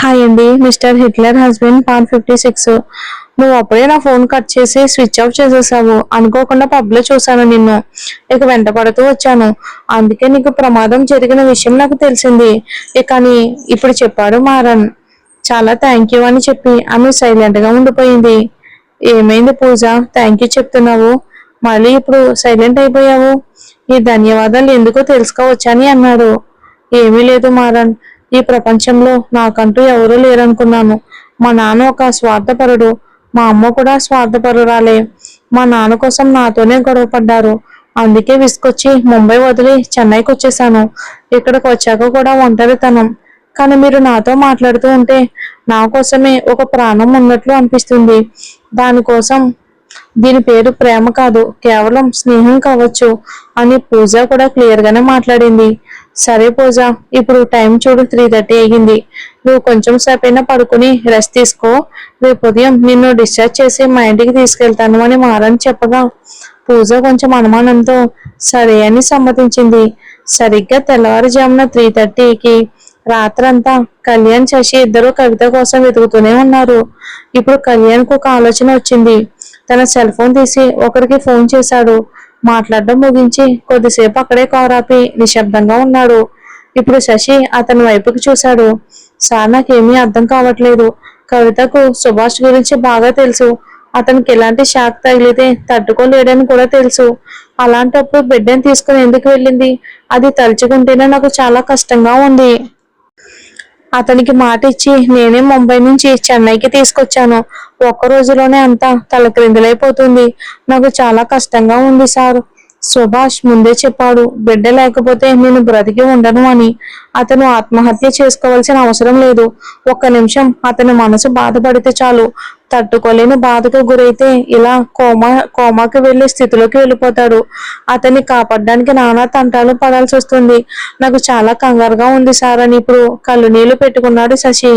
Hi అండి, mister Hitler husband part 56. నువ్వు అప్పుడే నా ఫోన్ కట్ చేసి స్విచ్ ఆఫ్ చేసేసావు. అనుకోకుండా పబ్ లో చూసాను నిన్ను. ఇక వెంట పడుతూ వచ్చాను. అందుకే నీకు ప్రమాదం జరిగిన విషయం నాకు తెలిసింది. కానీ ఇప్పుడు చెప్పాడు మారన్. చాలా థ్యాంక్ యూ అని చెప్పి ఆమె సైలెంట్ గా ఉండిపోయింది. ఏమైంది పూజ, థ్యాంక్ యూ చెప్తున్నావు, మళ్ళీ ఇప్పుడు సైలెంట్ అయిపోయావు? ఈ ధన్యవాదాలు ఎందుకో తెలుసుకోవచ్చని అన్నాడు. ఏమీ లేదు మారన్, ఈ ప్రపంచంలో నాకంటూ ఎవరూ లేరనుకున్నాను. మా నాన్న ఒక స్వార్థపరుడు, మా అమ్మ కూడా స్వార్థపరురాలే. మా నాన్న కోసం నాతోనే గొడవ పడ్డారు. అందుకే విసుకొచ్చి ముంబై వదిలి చెన్నైకి వచ్చేసాను. ఇక్కడికి వచ్చాక కూడా ఒంటరితనం. కానీ మీరు నాతో మాట్లాడుతూ ఉంటే నా కోసమే ఒక ప్రాణం ఉన్నట్లు అనిపిస్తుంది. దానికోసం దీని పేరు ప్రేమ కాదు, కేవలం స్నేహం కావచ్చు అని పూజ కూడా క్లియర్ గానే మాట్లాడింది. సరే పూజ, ఇప్పుడు టైం చూడు, 3:30 అయ్యింది. నువ్వు కొంచెం సేపైనా పడుకుని రెస్ట్ తీసుకో. రేపు ఉదయం నిన్ను డిశ్చార్జ్ చేసి మా ఇంటికి తీసుకెళ్తాను అని మారని చెప్పగా పూజ కొంచెం అనుమానంతో సరే అని సమ్మతించింది. సరిగ్గా తెల్లవారుజామున 3:30కి రాత్రంతా కళ్యాణ్, శశి ఇద్దరు కవిత కోసం వెతుకుతూనే ఉన్నారు. ఇప్పుడు కళ్యాణ్కు ఒక ఆలోచన వచ్చింది. తన సెల్ ఫోన్ తీసి ఒకరికి ఫోన్ చేశాడు. మాట్లాడడం ముగించి కొద్దిసేపు అక్కడే కారాపి నిశ్శబ్దంగా ఉన్నాడు. ఇప్పుడు శశి అతని వైపుకి చూశాడు. సార్, నాకేమీ అర్థం కావట్లేదు. కవితకు సుభాష్ గురించి బాగా తెలుసు. అతనికి ఎలాంటి షాక్ తగిలితే తట్టుకోలేడని కూడా తెలుసు. అలాంటప్పుడు బిడ్డని తీసుకుని ఎందుకు వెళ్ళింది? అది తలుచుకుంటేనే నాకు చాలా కష్టంగా ఉంది. అతనికి మాట ఇచ్చి నేనే ముంబై నుంచి చెన్నైకి తీసుకొచ్చాను. ఒక్క రోజులోనే అంతా తలక్రిందులైపోతుంది. నాకు చాలా కష్టంగా ఉంది సార్. సుభాష్ ముందే చెప్పాడు, బిడ్డ లేకపోతే నేను బ్రతికి ఉండను అని. అతను ఆత్మహత్య చేసుకోవాల్సిన అవసరం లేదు. ఒక్క నిమిషం అతని మనసు బాధపడితే చాలు. తట్టుకోలేని బాధకు గురైతే ఇలా కోమాకి వెళ్లే స్థితిలోకి వెళ్ళిపోతాడు. అతన్ని కాపాడడానికి నానా తంటాలు పడాల్సి వస్తుంది. నాకు చాలా కంగారుగా ఉంది సార్ అని ఇప్పుడు కళ్ళు నీళ్లు పెట్టుకున్నాడు శశి.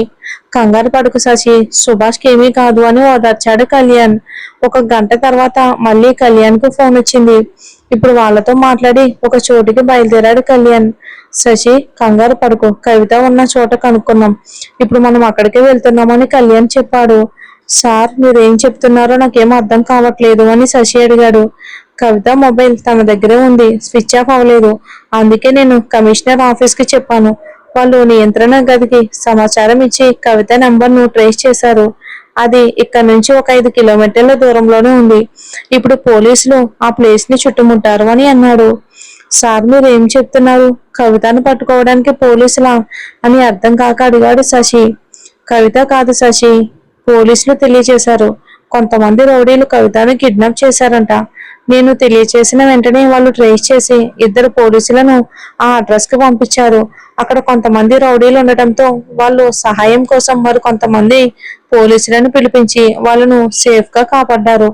కంగారు పడుకు శశి, సుభాష్కి ఏమీ కాదు అని ఓదార్చాడు కళ్యాణ్. ఒక గంట తర్వాత మళ్ళీ కళ్యాణ్ కు ఫోన్ వచ్చింది. ఇప్పుడు వాళ్ళతో మాట్లాడి ఒక చోటికి బయలుదేరాడు కళ్యాణ్. శశి, కంగారు పడుకు, కవిత ఉన్న చోట కనుక్కున్నాం. ఇప్పుడు మనం అక్కడికే వెళ్తున్నామని కళ్యాణ్ చెప్పాడు. సార్, మీరేం చెప్తున్నారో నాకేం అర్థం కావట్లేదు అని శశి అడిగాడు. కవిత మొబైల్ తన దగ్గరే ఉంది, స్విచ్ ఆఫ్ అవ్వలేదు. అందుకే నేను కమిషనర్ ఆఫీస్ కి చెప్పాను. వాళ్ళు నియంత్రణ గదికి సమాచారం ఇచ్చి కవిత నెంబర్ ను ట్రేస్ చేశారు. అది ఇక్కడ నుంచి ఒక 5 కిలోమీటర్ల దూరంలోనే ఉంది. ఇప్పుడు పోలీసులు ఆ ప్లేస్ ని చుట్టుముట్టారు అని అన్నాడు. సార్, మీరు ఏం చెప్తున్నారు? కవితను పట్టుకోవడానికి పోలీసులా అని అర్థం కాక అడిగాడు శశి. కవిత కాదు శశి, పోలీసులు తెలియజేశారు. కొంతమంది రౌడీలు కవితను కిడ్నాప్ చేశారంట. నేను తెలియచేసిన వెంటనే వాళ్ళు ట్రేస్ చేసి 2 పోలీసులను ఆ అడ్రస్ కి పంపించారు. అక్కడ కొంతమంది రౌడీలు ఉండటంతో వాళ్ళు సహాయం కోసం మరి కొంతమంది పోలీసులను పిలిపించి వాళ్ళను సేఫ్ గా కాపాడ్డారు.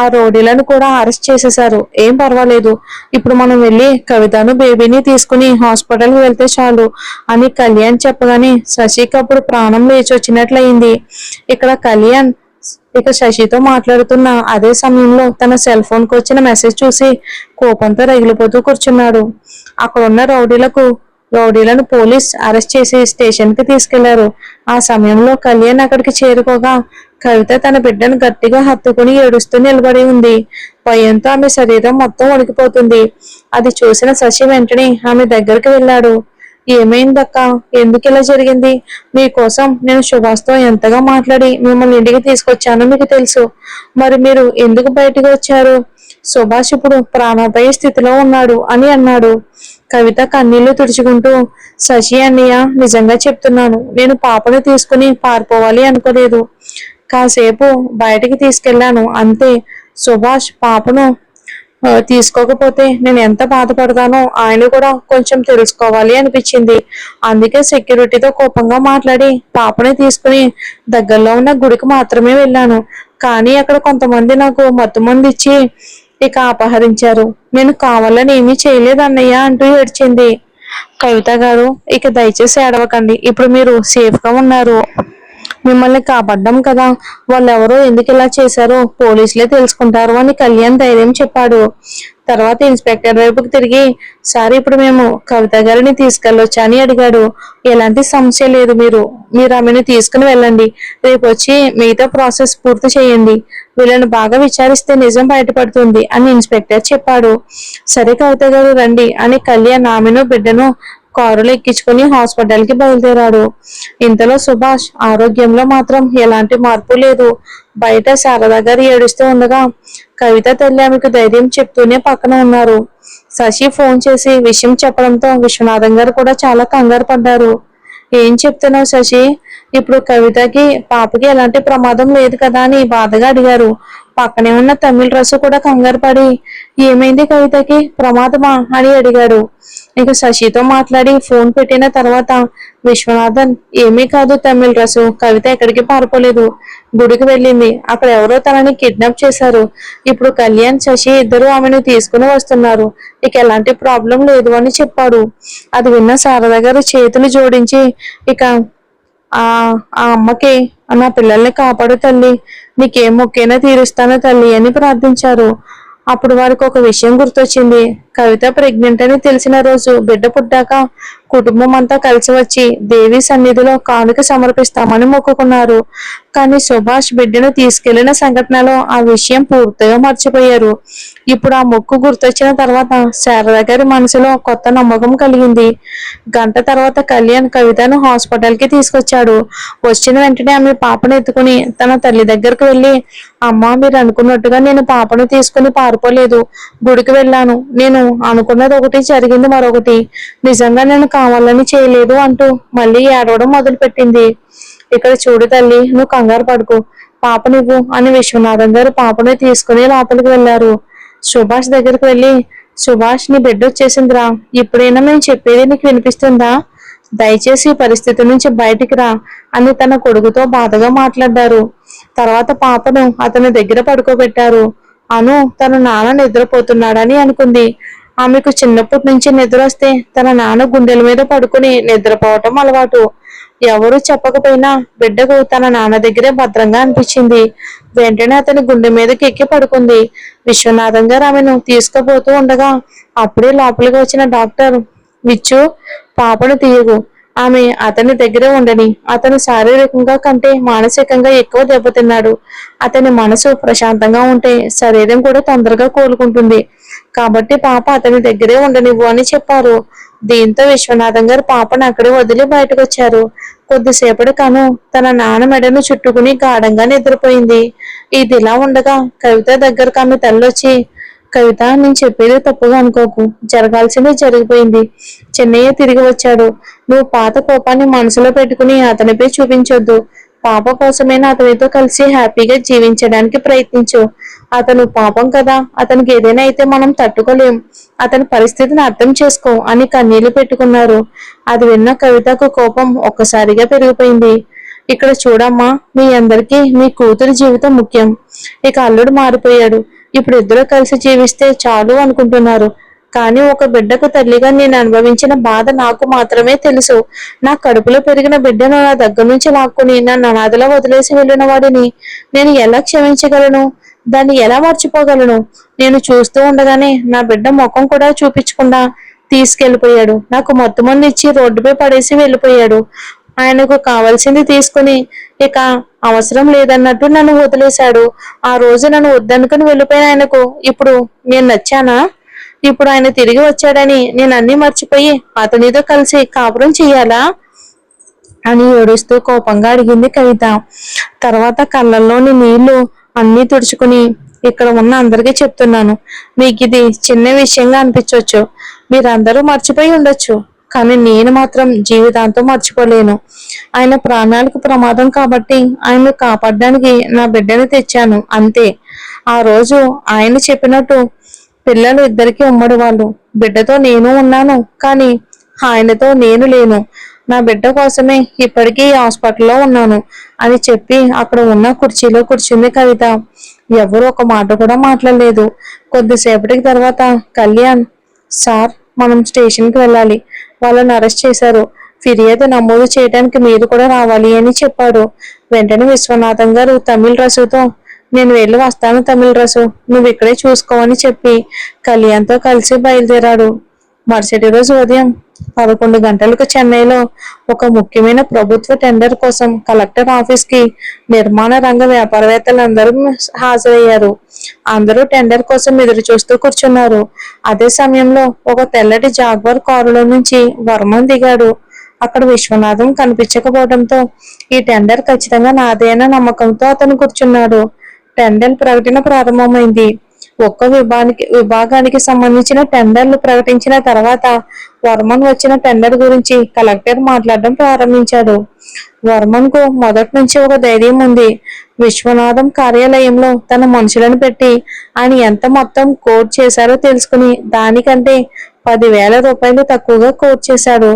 ఆ రౌడీలను కూడా అరెస్ట్ చేసేశారు. ఏం పర్వాలేదు. ఇప్పుడు మనం వెళ్ళి కవితను, బేబీని తీసుకుని హాస్పిటల్ కి వెళ్తే చాలు అని కళ్యాణ్ చెప్పగానే శశికి అప్పుడు ప్రాణం లేచి వచ్చినట్లయింది. ఇక్కడ కళ్యాణ్ ఇక శశితో మాట్లాడుతున్న అదే సమయంలో తన సెల్ ఫోన్ కు వచ్చిన మెసేజ్ చూసి కోపంతో రగిలిపోతూ కూర్చున్నాడు. అక్కడ ఉన్న రౌడీలను పోలీస్ అరెస్ట్ చేసి స్టేషన్ కి తీసుకెళ్లారు. ఆ సమయంలో కళ్యాణ్ అక్కడికి చేరుకోగా కవిత తన బిడ్డను గట్టిగా హత్తుకుని ఏడుస్తూ నిలబడి ఉంది. భయంతో ఆమె శరీరం మొత్తం వణికిపోతుంది. అది చూసిన శశి వెంటనే ఆమె దగ్గరికి వెళ్ళాడు. ఏమైందక్క, ఎందుకు ఇలా జరిగింది? మీకోసం నేను సుభాష్తో ఎంతగా మాట్లాడి మిమ్మల్ని ఇంటికి తీసుకొచ్చానో మీకు తెలుసు. మరి మీరు ఎందుకు బయటికి వచ్చారు? సుభాష్ ఇప్పుడు ప్రాణాపాయ స్థితిలో ఉన్నాడు అని అన్నాడు. కవిత కన్నీళ్లు తుడుచుకుంటూ, శశి అన్నయ్య, నిజంగా చెప్తున్నాను, నేను పాపను తీసుకుని పారిపోవాలి అనుకోలేదు. కాసేపు బయటికి తీసుకెళ్లాను అంతే. సుభాష్ పాపను తీసుకోకపోతే నేను ఎంత బాధపడతానో ఆయన కూడా కొంచెం తెలుసుకోవాలి అనిపించింది. అందుకే సెక్యూరిటీతో కోపంగా మాట్లాడి పాపని తీసుకుని దగ్గరలో ఉన్న గుడికి మాత్రమే వెళ్ళాను. కానీ అక్కడ కొంతమంది నాకు మత్తుమంది ఇచ్చి ఇక అపహరించారు. నేను కావాలని ఏమీ చేయలేదు అన్నయ్య అంటూ ఏడ్చింది. కవిత గారు, ఇక దయచేసి ఏడవకండి. ఇప్పుడు మీరు సేఫ్ గా ఉన్నారు. మిమ్మల్ని కాపాడ్డాం కదా. వాళ్ళెవరో ఎందుకు ఇలా చేశారో పోలీసులే తెలుసుకుంటారు అని కళ్యాణ్ ధైర్యం చెప్పాడు. తర్వాత ఇన్స్పెక్టర్ వైపుకి తిరిగి, సార్ ఇప్పుడు మేము కవిత గారిని తీసుకెళ్ళొచ్చా అని అడిగాడు. ఎలాంటి సమస్య లేదు, మీరు ఆమెను తీసుకుని వెళ్ళండి. రేపు వచ్చి మిగతా ప్రాసెస్ పూర్తి చేయండి. వీళ్ళని బాగా విచారిస్తే నిజం బయటపడుతుంది అని ఇన్స్పెక్టర్ చెప్పాడు. సరే కవిత గారు రండి అని కళ్యాణ్ ఆమెను బిడ్డను కారులో ఎక్కించుకుని హాస్పిటల్ కి బయలుదేరాడు. ఇంతలో సుభాష్ ఆరోగ్యంలో మాత్రం ఎలాంటి మార్పు లేదు. బయట శారదా గారు ఏడుస్తూ ఉండగా కవిత తల్లి ఆమెకు ధైర్యం చెప్తూనే పక్కన ఉన్నారు. శశి ఫోన్ చేసి విషయం చెప్పడంతో విశ్వనాథం గారు కూడా చాలా కంగారు పడ్డారు. ఏం చెప్తున్నావు శశి? ఇప్పుడు కవితకి పాపకి ఎలాంటి ప్రమాదం లేదు కదా అని బాధగా అడిగారు. పక్కనే ఉన్న తమిళ రసు కూడా కంగారు పడి, ఏమైంది కవితకి, ప్రమాదమా అని అడిగాడు. ఇక శశితో మాట్లాడి ఫోన్ పెట్టిన తర్వాత విశ్వనాథన్, ఏమీ కాదు తమిళ రసు, కవిత ఎక్కడికి పారిపోలేదు, గుడికి వెళ్ళింది. అక్కడ ఎవరో తనని కిడ్నాప్ చేశారు. ఇప్పుడు కళ్యాణ్ శశి ఇద్దరు ఆమెను తీసుకుని వస్తున్నారు. ఇక ఎలాంటి ప్రాబ్లం లేదు అని చెప్పాడు. అది విన్న శారద గారు చేతులు జోడించి, ఇక ఆ ఆ అమ్మకి, నా పిల్లల్ని కాపాడు తల్లి, నీకేం మొక్కైనా తీరుస్తాను తల్లి అని ప్రార్థించారు. అప్పుడు వారికి ఒక విషయం గుర్తొచ్చింది. కవిత ప్రెగ్నెంట్ అని తెలిసిన రోజు బిడ్డ పుట్టాక కుటుంబం అంతా కలిసి వచ్చి దేవి సన్నిధిలో కానుక సమర్పిస్తామని మొక్కుకున్నారు. కానీ సుభాష్ బిడ్డను తీసుకెళ్లిన సంఘటనలో ఆ విషయం పూర్తిగా మర్చిపోయారు. ఇప్పుడు ఆ మొక్కు గుర్తొచ్చిన తర్వాత శారద గారి మనసులో కొత్త నమ్మకం కలిగింది. గంట తర్వాత కళ్యాణ్ కవితను హాస్పిటల్ కి తీసుకొచ్చాడు. వచ్చిన వెంటనే ఆమె పాపను ఎత్తుకుని తన తల్లి దగ్గరకు వెళ్లి, అమ్మా, మీరు అనుకున్నట్టుగా నేను పాపను తీసుకుని పారిపోలేదు, గుడికి వెళ్ళాను. నేను అనుకున్నది ఒకటి, జరిగింది మరొకటి. నిజంగా నేను కావాలని చేయలేదు అంటూ మళ్ళీ ఏడవడం మొదలు పెట్టింది. ఇక్కడ చూడు తల్లి, నువ్వు కంగారు పడుకో, పాపనివ్వు అని విశ్వనాథం గారు పాపని తీసుకుని లోపలికి వెళ్లారు. సుభాష్ దగ్గరికి వెళ్ళి, సుభాష్, నీ బిడ్డ వచ్చేసిందిరా, ఇప్పుడైనా మేము చెప్పేది నీకు వినిపిస్తుందా? దయచేసి ఈ పరిస్థితి నుంచి బయటికి రా అని తన కొడుకుతో బాధగా మాట్లాడారు. తర్వాత పాపను అతని దగ్గర పడుకోబెట్టారు. అను తన నాన్న నిద్రపోతున్నాడని అనుకుంది. ఆమెకు చిన్నప్పటి నుంచి నిద్ర వస్తే తన నాన్న గుండెల మీద పడుకుని నిద్రపోవటం అలవాటు. ఎవరు చెప్పకపోయినా బిడ్డకు తన నాన్న దగ్గరే భద్రంగా అనిపించింది. వెంటనే అతని గుండె మీదకి ఎక్కి పడుకుంది. విశ్వనాథం గారు ఆమెను తీసుకుపోతూ ఉండగా అప్పుడే లోపలికి వచ్చిన డాక్టర్, విచ్చు, పాపను తీయగు, ఆమె అతని దగ్గరే ఉండని, అతను శారీరకంగా కంటే మానసికంగా ఎక్కువ దెబ్బతిన్నాడు. అతని మనసు ప్రశాంతంగా ఉంటే శరీరం కూడా తొందరగా కోలుకుంటుంది. కాబట్టి పాప అతని దగ్గరే ఉండనివ్వు అని చెప్పారు. దీంతో విశ్వనాథం గారు పాపను అక్కడే వదిలి బయటకు వచ్చారు. కొద్దిసేపటి కను తన నాన్న మెడను చుట్టుకుని గాఢంగా నిద్రపోయింది. ఇదిలా ఉండగా కవిత దగ్గరకు ఆమె తల్లొచ్చి, కవిత, నేను చెప్పేది తప్పుగా అనుకోకు, జరగాల్సిందే జరిగిపోయింది. చెన్నయ్య తిరిగి వచ్చాడు. నువ్వు పాత కోపాన్ని మనసులో పెట్టుకుని అతనిపై చూపించొద్దు. పాప కోసమైనా అతనితో కలిసి హ్యాపీగా జీవించడానికి ప్రయత్నించు. అతను పాపం కదా, అతనికి ఏదైనా అయితే మనం తట్టుకోలేం. అతని పరిస్థితిని అర్థం చేసుకో అని కన్నీళ్లు పెట్టుకున్నారు. అది విన్న కవితకు కోపం ఒక్కసారిగా పెరిగిపోయింది. ఇక్కడ చూడమ్మా, మీ అందరికీ మీ కూతురి జీవితం ముఖ్యం. ఇక అల్లుడు మారిపోయాడు. ఇప్పుడు ఇద్దరు కలిసి జీవిస్తే చాలు అనుకుంటున్నారు. కానీ ఒక బిడ్డకు తల్లిగా నేను అనుభవించిన బాధ నాకు మాత్రమే తెలుసు. నా కడుపులో పెరిగిన బిడ్డను నా దగ్గర నుంచి లాక్కుని నన్ను అనాథలా వదిలేసి వెళ్ళిన వాడిని నేను ఎలా క్షమించగలను? దాన్ని ఎలా మర్చిపోగలను? నేను చూస్తూ ఉండగానే నా బిడ్డ ముఖం కూడా చూపించకుండా తీసుకెళ్లిపోయాడు. నాకు మొత్తం మంది ఇచ్చి రోడ్డుపై పడేసి వెళ్ళిపోయాడు. ఆయనకు కావాల్సింది తీసుకుని ఇక అవసరం లేదన్నట్టు నన్ను వదిలేశాడు. ఆ రోజు నన్ను వద్దనుకుని వెళ్ళిపోయిన ఆయనకు ఇప్పుడు నేను నచ్చానా? ఇప్పుడు ఆయన తిరిగి వచ్చాడని నేను అన్ని మర్చిపోయి అతనితో కలిసి కాపురం చెయ్యాలా అని ఏడుస్తూ కోపంగా అడిగింది కవిత. తర్వాత కళ్ళల్లోని నీళ్లు అన్ని తుడుచుకుని, ఇక్కడ ఉన్న అందరికీ చెప్తున్నాను, మీకు ఇది చిన్న విషయంగా అనిపించవచ్చు, మీరందరూ మర్చిపోయి ఉండొచ్చు, కానీ నేను మాత్రం జీవితాంతం మర్చిపోలేను. ఆయన ప్రాణాలకు ప్రమాదం కాబట్టి ఆయన్ను కాపాడడానికి నా బిడ్డను తెచ్చాను, అంతే. ఆ రోజు ఆయన చెప్పినట్టు పిల్లలు ఇద్దరికి ఉమ్మడి వాళ్ళు. బిడ్డతో నేను ఉన్నాను, కానీ ఆయనతో నేను లేను. నా బిడ్డ కోసమే ఇప్పటికీ హాస్పిటల్లో ఉన్నాను అని చెప్పి అక్కడ ఉన్న కుర్చీలో కూర్చుంది కవిత. ఎవరు ఒక మాట కూడా మాట్లాడలేదు. కొద్దిసేపటికి తర్వాత కళ్యాణ్, సార్, మనం స్టేషన్కి వెళ్ళాలి, వాళ్ళని అరెస్ట్ చేశారు, ఫిర్యాదు నమోదు చేయడానికి మీరు కూడా రావాలి అని చెప్పాడు. వెంటనే విశ్వనాథం గారు తమిళ రసుతో, నేను వెళ్ళి వస్తాను తమిళరసు, నువ్వు ఇక్కడే చూసుకోవని చెప్పి కళ్యాణ్తో కలిసి బయలుదేరాడు. మరుసటి రోజు ఉదయం 11 గంటలకు చెన్నైలో ఒక ముఖ్యమైన ప్రభుత్వ టెండర్ కోసం కలెక్టర్ ఆఫీస్ కి నిర్మాణ రంగ వ్యాపారవేత్తలందరూ హాజరయ్యారు. అందరూ టెండర్ కోసం ఎదురు చూస్తూ కూర్చున్నారు. అదే సమయంలో ఒక తెల్లటి జాగ్వార్ కారులో నుంచి వర్మన్ దిగాడు. అక్కడ విశ్వనాథం కనిపించకపోవడంతో ఈ టెండర్ ఖచ్చితంగా నాదే అన్న నమ్మకంతో అతను కూర్చున్నాడు. టెండర్ ప్రకటన ప్రారంభమైంది. ఒక్క విభాగానికి సంబంధించిన టెండర్లు ప్రకటించిన తర్వాత వర్మన్ వచ్చిన టెండర్ గురించి కలెక్టర్ మాట్లాడడం ప్రారంభించాడు. వర్మన్ కు మొదటి నుంచి ఒక ధైర్యం ఉంది. విశ్వనాథం కార్యాలయంలో తన మనుషులను పెట్టి ఆయన ఎంత మొత్తం కోట్ చేశారో తెలుసుకుని దానికంటే 10,000 రూపాయలు తక్కువగా కోట్ చేశాడు.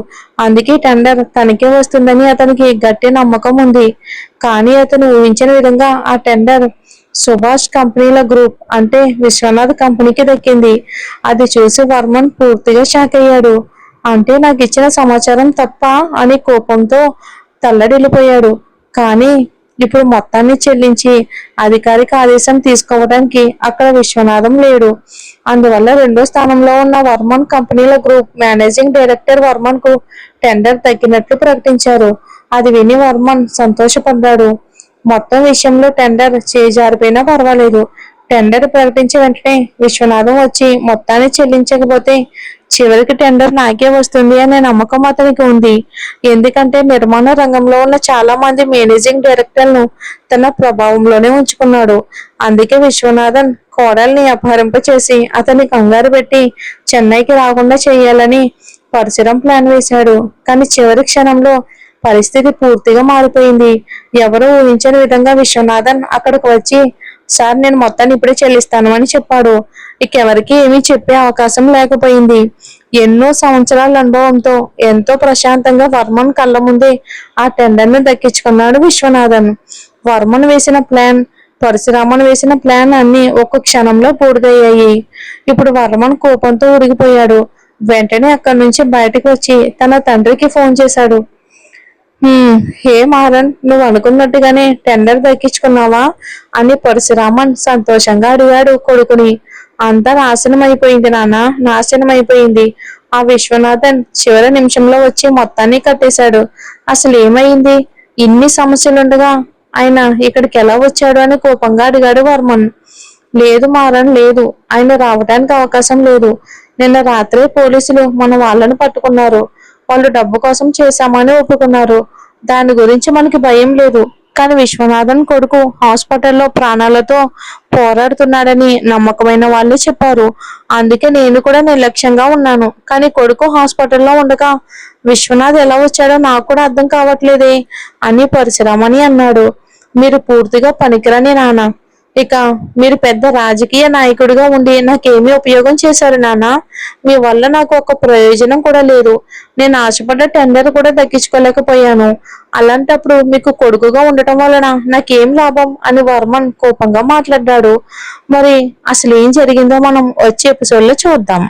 అందుకే టెండర్ తనకే వస్తుందని అతనికి గట్టి నమ్మకం ఉంది. కానీ అతను ఊహించిన విధంగా ఆ టెండర్ సుభాష్ కంపెనీల గ్రూప్ అంటే విశ్వనాథ్ కంపెనీకి దక్కింది. అది చూసి వర్మన్ పూర్తిగా షాక్ అయ్యాడు. అంటే నాకు ఇచ్చిన సమాచారం తప్ప అని కోపంతో తల్లడిల్లిపోయాడు. కానీ ఇప్పుడు మొత్తాన్ని చెల్లించి అధికారిక ఆదేశం తీసుకోవడానికి అక్కడ విశ్వనాథం లేడు. అందువల్ల రెండో స్థానంలో ఉన్న వర్మన్ కంపెనీల గ్రూప్ మేనేజింగ్ డైరెక్టర్ వర్మన్ కు టెండర్ తగ్గినట్లు ప్రకటించారు. అది విని వర్మన్ సంతోషపడ్డాడు. మొత్తం విషయంలో టెండర్ చేజారిపోయినా పర్వాలేదు. టెండర్ ప్రకటించిన వెంటనే విశ్వనాథం వచ్చి మొత్తాన్ని చెల్లించకపోతే చివరికి టెండర్ నాకే వస్తుంది అనే నమ్మకం అతనికి ఉంది. ఎందుకంటే నిర్మాణ రంగంలో ఉన్న చాలా మంది మేనేజింగ్ డైరెక్టర్లను తన ప్రభావంలోనే ఉంచుకున్నాడు. అందుకే విశ్వనాథన్ కోడల్ని అపహరింప చేసి అతన్ని కంగారు పెట్టి చెన్నైకి రాకుండా చేయాలని పరశురం ప్లాన్ వేశాడు. కానీ చివరి క్షణంలో పరిస్థితి పూర్తిగా మారిపోయింది. ఎవరూ ఊహించని విధంగా విశ్వనాథన్ అక్కడికి వచ్చి, సార్ నేను మొత్తాన్ని ఇప్పుడే చెల్లిస్తాను అని చెప్పాడు. ఇకెవరికి ఏమీ చెప్పే అవకాశం లేకపోయింది. ఎన్నో సంవత్సరాల అనుభవంతో ఎంతో ప్రశాంతంగా వర్మన్ కళ్ళ ముందే ఆ టెండర్ ను దక్కించుకున్నాడు విశ్వనాథన్. వర్మన్ వేసిన ప్లాన్, పరశురామన్ వేసిన ప్లాన్ అన్ని ఒక్క క్షణంలో పూర్తయ్యాయి. ఇప్పుడు వర్మన్ కోపంతో ఉడిగిపోయాడు. వెంటనే అక్కడి నుంచి బయటకు వచ్చి తన తండ్రికి ఫోన్ చేశాడు. హే మారన్, నువ్వు అనుకున్నట్టుగానే టెండర్ దక్కించుకున్నావా అని పరశురామన్ సంతోషంగా అడిగాడు కొడుకుని. అంతా నాశనం అయిపోయింది నాన్న, నాశనం అయిపోయింది. ఆ విశ్వనాథన్ చివరి నిమిషంలో వచ్చి మొత్తాన్ని కట్టేశాడు. అసలు ఏమైంది? ఇన్ని సమస్యలుండగా ఆయన ఇక్కడికి ఎలా వచ్చాడు అని కోపంగా అడిగాడు వర్మన్. లేదు మారన్, లేదు, ఆయన రావడానికి అవకాశం లేదు. నిన్న రాత్రే పోలీసులు మన వాళ్ళని పట్టుకున్నారు. వాళ్ళు డబ్బు కోసం చేశామని ఒప్పుకున్నారు. దాని గురించి మనకి భయం లేదు. కానీ విశ్వనాథన్ కొడుకు హాస్పిటల్లో ప్రాణాలతో పోరాడుతున్నాడని నమ్మకమైన వాళ్ళే చెప్పారు. అందుకే నేను కూడా నిర్లక్ష్యంగా ఉన్నాను. కానీ కొడుకు హాస్పిటల్లో ఉండగా విశ్వనాథ్ ఎలా వచ్చాడో నాకు కూడా అర్థం కావట్లేదే అని పరశురామని అన్నాడు. మీరు పూర్తిగా పనికిరాని నాన్న. ఇక మీరు పెద్ద రాజకీయ నాయకుడిగా ఉండి నాకేమీ ఉపయోగం చేశారు నాన్న. మీ వల్ల నాకు ఒక ప్రయోజనం కూడా లేదు. నేను ఆశపడ్డ టెండర్ కూడా దక్కించుకోలేకపోయాను. అలాంటప్పుడు మీకు కొడుకుగా ఉండటం వలన నాకేం లాభం అని వర్మన్ కోపంగా మాట్లాడాడు. మరి అసలు ఏం జరిగిందో మనం వచ్చే ఎపిసోడ్ లో చూద్దాం.